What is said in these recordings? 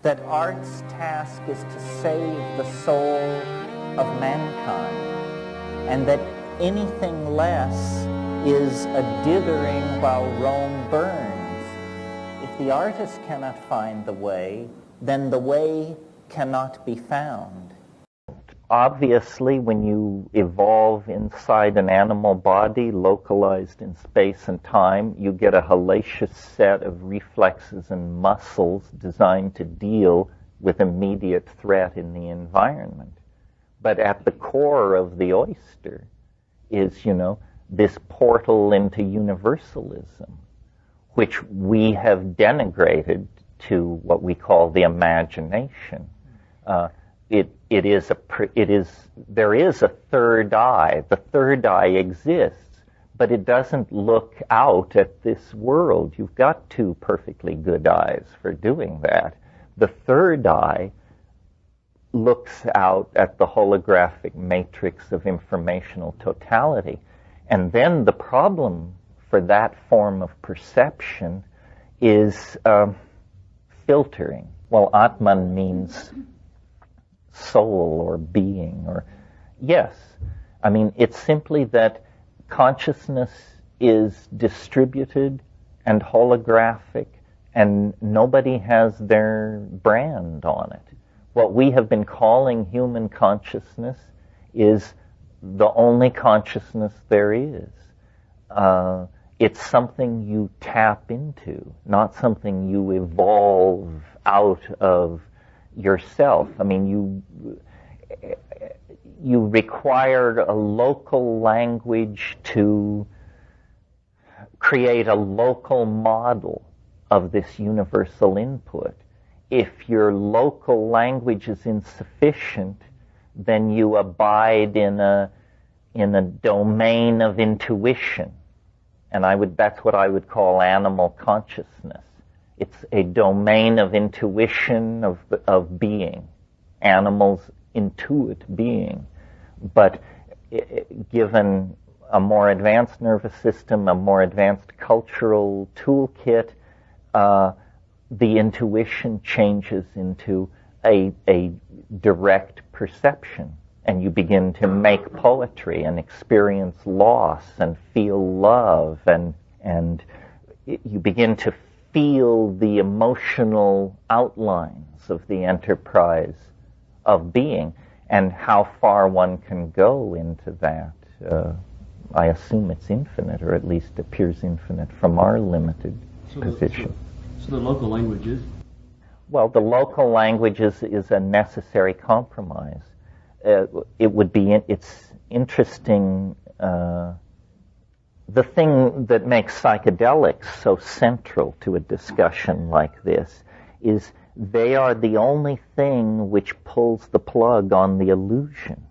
that art's task is to save the soul of mankind, and that anything less is a dithering while Rome burns. If the artist cannot find the way, then the way cannot be found. Obviously, when you evolve inside an animal body, localized in space and time, you get a hellacious set of reflexes and muscles designed to deal with immediate threat in the environment. But at the core of the oyster is, this portal into universalism, which we have denigrated to what we call the imagination. There is a third eye. The third eye exists, but it doesn't look out at this world. You've got two perfectly good eyes for doing that. The third eye looks out at the holographic matrix of informational totality. And then the problem for that form of perception is filtering. Well, Atman means soul or being, or yes. I mean, it's simply that consciousness is distributed and holographic, and nobody has their brand on it. What we have been calling human consciousness is the only consciousness there is. It's something you tap into, not something you evolve out of yourself. I mean, you required a local language to create a local model of this universal input. If your local language is insufficient, then you abide in a domain of intuition. And that's what I would call animal consciousness. It's a domain of intuition of being. Animals intuit being. But given a more advanced nervous system, a more advanced cultural toolkit, the intuition changes into a direct perception. And you begin to make poetry and experience loss and feel love, and you begin to feel the emotional outlines of the enterprise of being, and how far one can go into that. I assume it's infinite, or at least appears infinite from our limited position. So the local language is? Well, the local language is a necessary compromise. It's interesting, the thing that makes psychedelics so central to a discussion like this is they are the only thing which pulls the plug on the illusion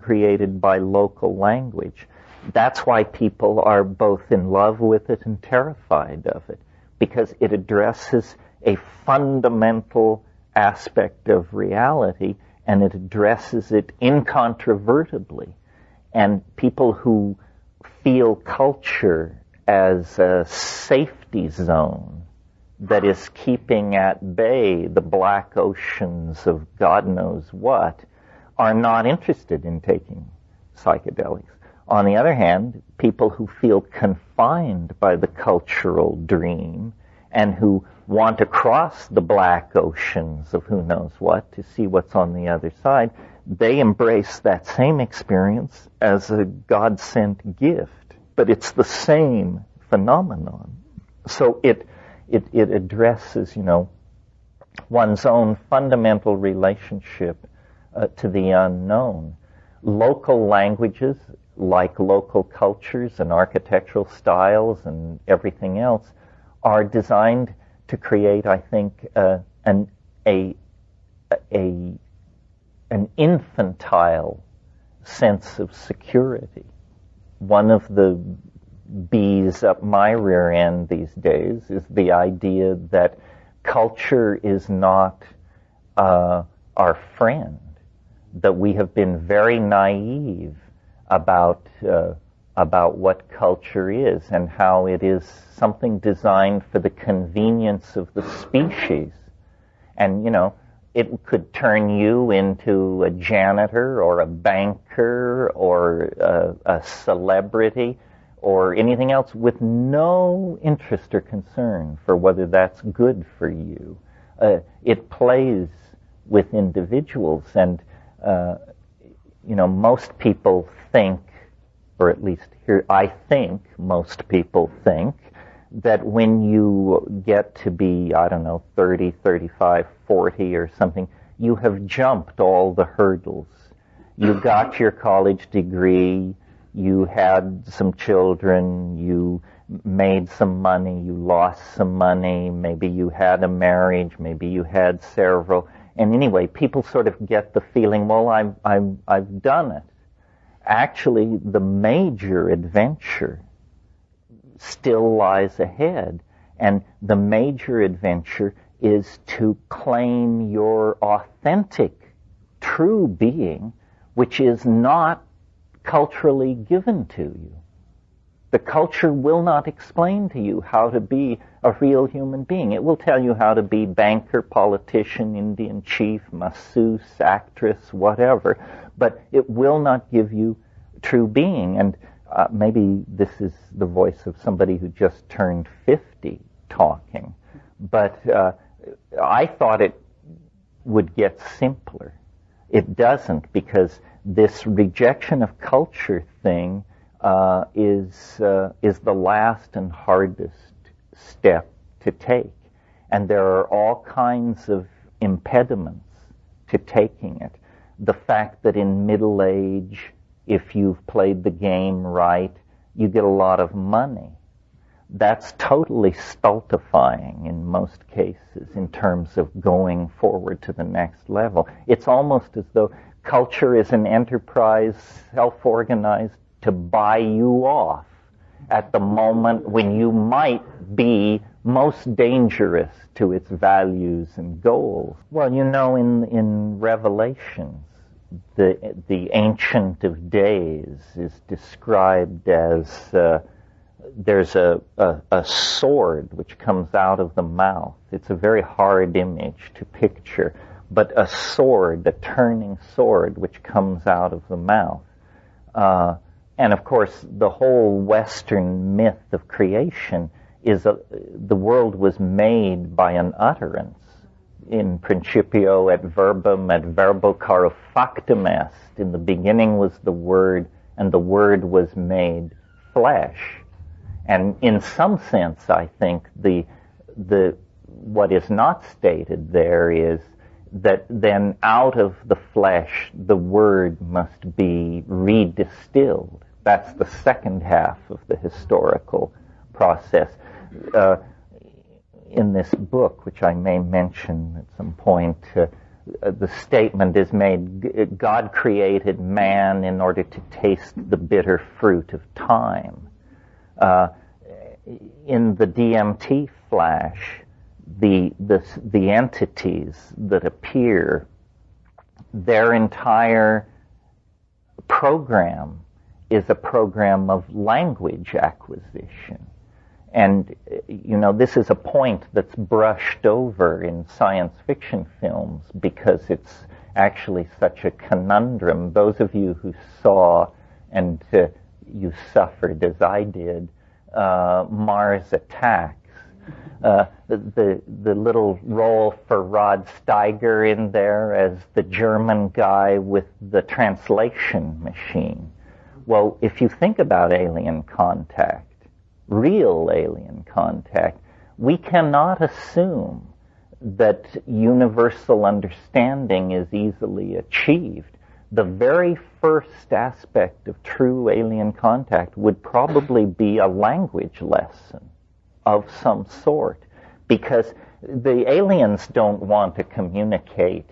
created by local language. That's why people are both in love with it and terrified of it, because it addresses a fundamental aspect of reality, and it addresses it incontrovertibly. And people who feel culture as a safety zone that is keeping at bay the black oceans of God knows what are not interested in taking psychedelics. On the other hand, people who feel confined by the cultural dream and who want to cross the black oceans of who knows what to see what's on the other side, they embrace that same experience as a God-sent gift. But it's the same phenomenon. So it addresses, one's own fundamental relationship to the unknown. Local languages, like local cultures and architectural styles and everything else, are designed to create, I think, an infantile sense of security. One of the bees up my rear end these days is the idea that culture is not our friend, that we have been very naive about what culture is and how it is something designed for the convenience of the species And, it could turn you into a janitor or a banker or a celebrity or anything else with no interest or concern for whether that's good for you. It plays with individuals, and most people think, or at least here I think most people think, that when you get to be, 30, 35, 40 or something, you have jumped all the hurdles. You got your college degree, you had some children, you made some money, you lost some money, maybe you had a marriage, maybe you had several. And anyway, people sort of get the feeling, well, I've done it. Actually, the major adventure still lies ahead. And the major adventure is to claim your authentic, true being, which is not culturally given to you. The culture will not explain to you how to be a real human being. It will tell you how to be banker, politician, Indian chief, masseuse, actress, whatever, but it will not give you true being. And maybe this is the voice of somebody who just turned 50 talking, but I thought it would get simpler. It doesn't, because this rejection of culture thing is the last and hardest step to take. And there are all kinds of impediments to taking it. The fact that in middle age, if you've played the game right, you get a lot of money. That's totally stultifying in most cases in terms of going forward to the next level. It's almost as though culture is an enterprise, self-organized, to buy you off at the moment when you might be most dangerous to its values and goals. Well, in Revelations, the Ancient of Days is described as there's a sword which comes out of the mouth. It's a very hard image to picture, but a sword, a turning sword, which comes out of the mouth. And of course, the whole Western myth of creation is the world was made by an utterance. In principio et verbum et verbo caro factum est. In the beginning was the Word, and the Word was made flesh. And in some sense, I think what is not stated there is that then out of the flesh, the Word must be redistilled. That's the second half of the historical process. In this book, which I may mention at some point, the statement is made, God created man in order to taste the bitter fruit of time. In the DMT flash, the entities that appear, their entire program is a program of language acquisition. And, this is a point that's brushed over in science fiction films because it's actually such a conundrum. Those of you who saw, and you suffered as I did, Mars Attacks, the little role for Rod Steiger in there as the German guy with the translation machine. Well, if you think about alien contact, real alien contact, we cannot assume that universal understanding is easily achieved. The very first aspect of true alien contact would probably be a language lesson of some sort, because the aliens don't want to communicate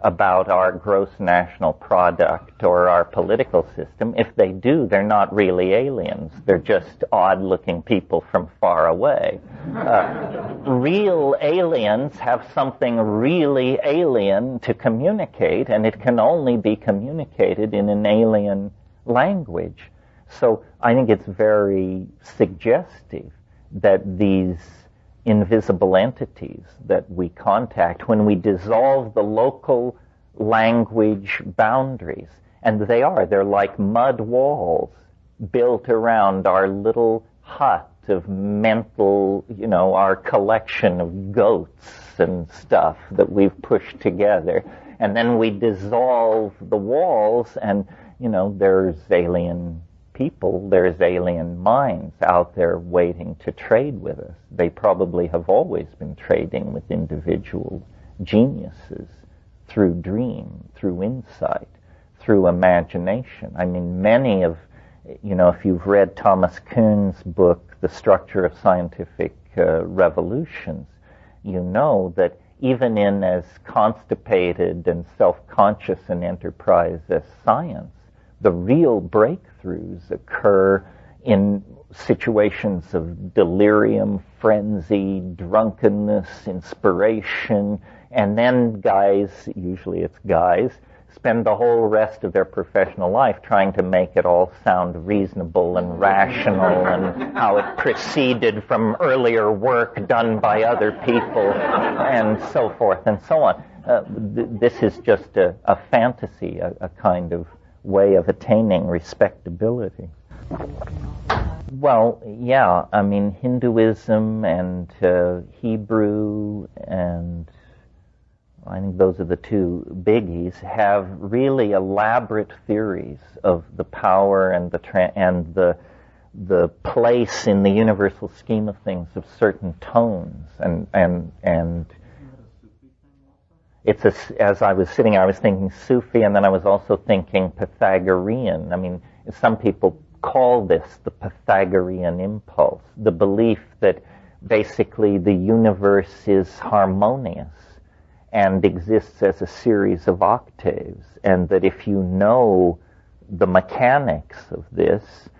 about our gross national product or our political system. If they do, they're not really aliens. They're just odd-looking people from far away. Real aliens have something really alien to communicate, and it can only be communicated in an alien language. So I think it's very suggestive that these invisible entities that we contact when we dissolve the local language boundaries. And they're like mud walls built around our little hut of mental, our collection of goats and stuff that we've pushed together. And then we dissolve the walls and, there's alien people, there's alien minds out there waiting to trade with us. They probably have always been trading with individual geniuses through dream, through insight, through imagination. I mean, many of, if you've read Thomas Kuhn's book, The Structure of Scientific Revolutions, you know that even in as constipated and self-conscious an enterprise as science, the real breakthroughs occur in situations of delirium, frenzy, drunkenness, inspiration, and then guys, usually it's guys, spend the whole rest of their professional life trying to make it all sound reasonable and rational and how it proceeded from earlier work done by other people and so forth and so on. This is just a fantasy, a kind of way of attaining respectability. Well, yeah, I mean, Hinduism and Hebrew, and I think those are the two biggies, have really elaborate theories of the power and the place in the universal scheme of things of certain tones and it's as I was sitting, I was thinking Sufi, and then I was also thinking Pythagorean. I mean, some people call this the Pythagorean impulse, the belief that basically the universe is harmonious and exists as a series of octaves, and that if you know the mechanics of this,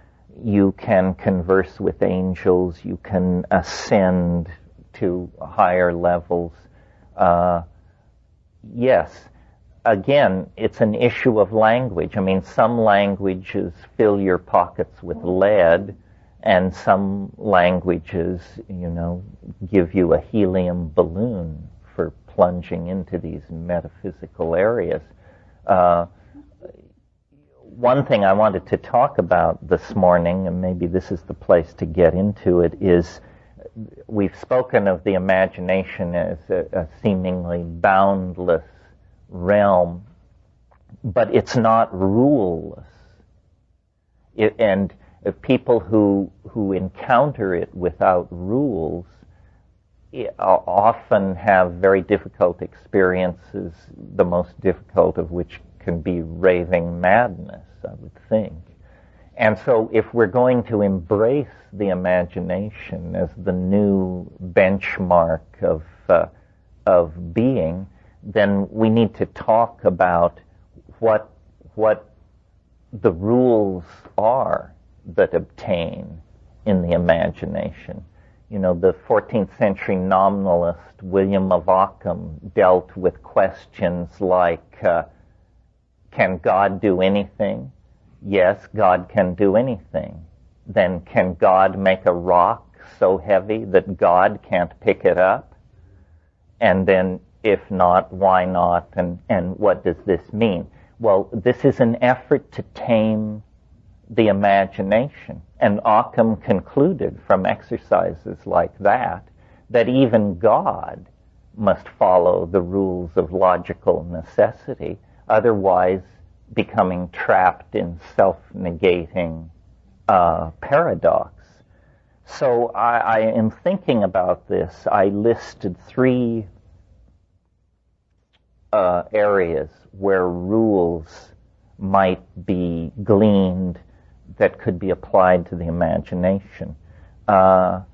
you can converse with angels, you can ascend to higher levels. Yes, again, it's an issue of language. I mean, some languages fill your pockets with lead, and some languages, give you a helium balloon for plunging into these metaphysical areas. One thing I wanted to talk about this morning, and maybe this is the place to get into it, is we've spoken of the imagination as a seemingly boundless realm, but it's not ruleless. And people who encounter it without rules often have very difficult experiences, the most difficult of which can be raving madness, I would think. And so if we're going to embrace the imagination as the new benchmark of being, then we need to talk about what the rules are that obtain in the imagination. The 14th century nominalist William of Ockham dealt with questions like, can God do anything? Yes, God can do anything. Then can God make a rock so heavy that God can't pick it up? And then if not, why not? And what does this mean? Well, this is an effort to tame the imagination. And Ockham concluded from exercises like that even God must follow the rules of logical necessity, otherwise becoming trapped in self-negating paradox. So I am thinking about this. I listed 3 areas where rules might be gleaned that could be applied to the imagination. The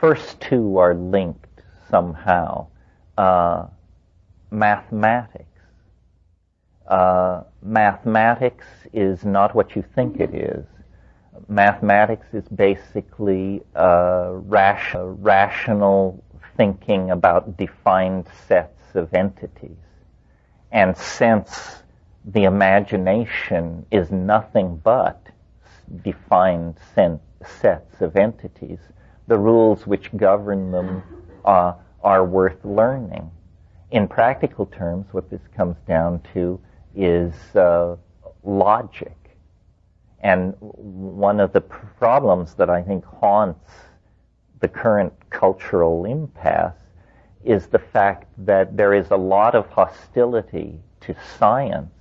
first 2 are linked somehow. Mathematics. Mathematics is not what you think it is. Mathematics is basically rational thinking about defined sets of entities. And since the imagination is nothing but defined sets of entities, the rules which govern them are worth learning. In practical terms, what this comes down to is logic. And one of the problems that I think haunts the current cultural impasse is the fact that there is a lot of hostility to science,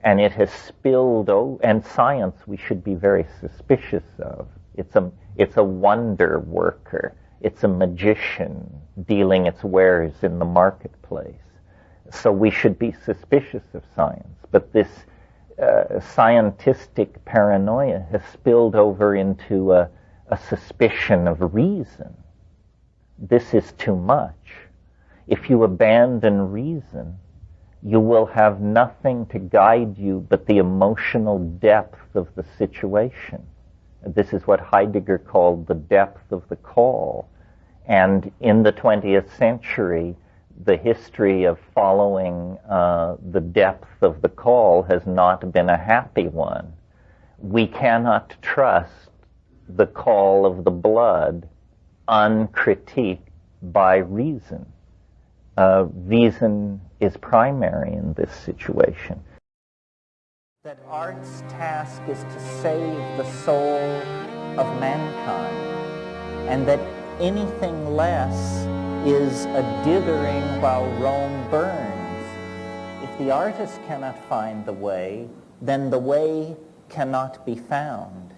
and it has spilled over, and science we should be very suspicious of. It's a wonder worker. It's a magician dealing its wares in the marketplace. So we should be suspicious of science. But this scientistic paranoia has spilled over into a suspicion of reason. This is too much. If you abandon reason, you will have nothing to guide you but the emotional depth of the situation. This is what Heidegger called the depth of the call. And in the 20th century, the history of following the depth of the call has not been a happy one. We cannot trust the call of the blood uncritiqued by reason. Reason is primary in this situation. That art's task is to save the soul of mankind, and that anything less is a dithering while Rome burns. If the artist cannot find the way, then the way cannot be found.